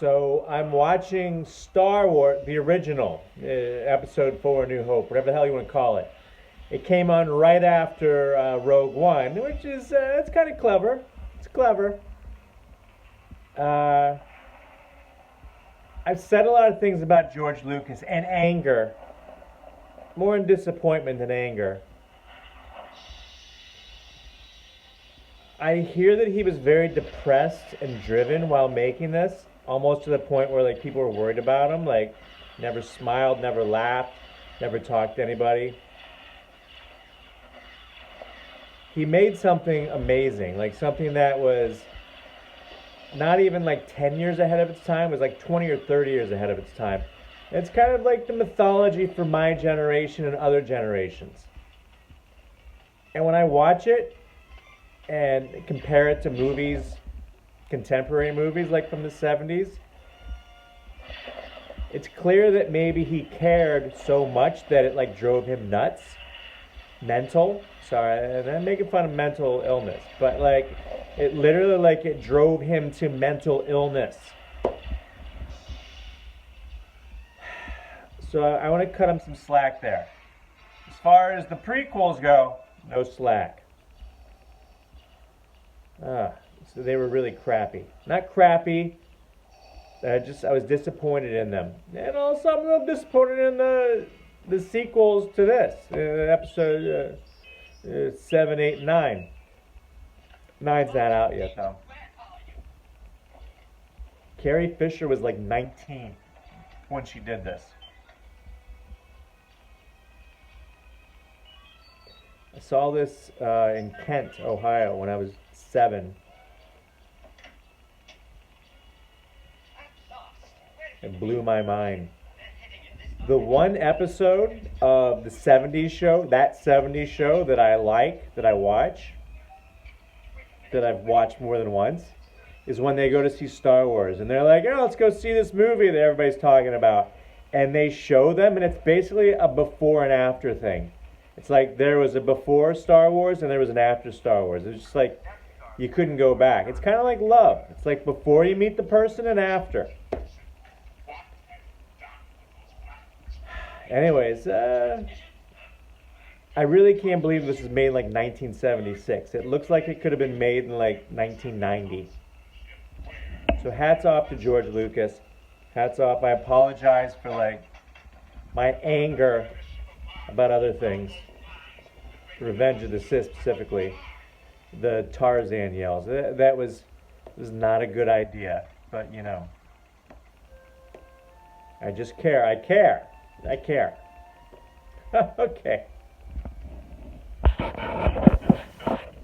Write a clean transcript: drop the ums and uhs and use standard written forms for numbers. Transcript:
So I'm watching Star Wars, the original, Episode 4, New Hope, whatever the hell you want to call it. It came on right after Rogue One, which is it's kind of clever. It's clever. Uh, I've said a lot of things about George Lucas and anger, more in disappointment than anger. I hear that he was very depressed and driven while making this, almost to the point where like people were worried about him, like never smiled, never laughed, never talked to anybody. He made something amazing, like something that was not even like 10 years ahead of its time, it was like 20 or 30 years ahead of its time. It's kind of like the mythology for my generation and other generations. And when I watch it and compare it to movies, contemporary movies like from the 70s, it's clear that maybe he cared so much that it like drove him nuts. Mental, sorry, and I'm making fun of mental illness, but like it literally like it drove him to mental illness. So I want to cut him some slack there. As far as the prequels go, no slack. Ah, so they were really crappy. Not crappy. I was disappointed in them, and also I'm a little disappointed in the sequels to this, episode 7, 8, 9. Nine's not out yet though. Carrie Fisher was like 19 when she did this. I saw this in Kent, Ohio, when I was 7. It blew my mind. The one episode of the 70s show, that 70s show that I like, that I watch, that I've watched more than once, is when they go to see Star Wars. And they're like, oh, let's go see this movie that everybody's talking about. And they show them, and it's basically a before and after thing. It's like there was a before Star Wars and there was an after Star Wars. It's just like you couldn't go back. It's kind of like love. It's like before you meet the person and after. Anyways, I really can't believe this is made in like 1976. It looks like it could have been made in like 1990. So hats off to George Lucas. Hats off. I apologize for like my anger about other things. Revenge of the Sith specifically. The Tarzan yells. That was not a good idea. But you know, I just care. I care. I care. Okay.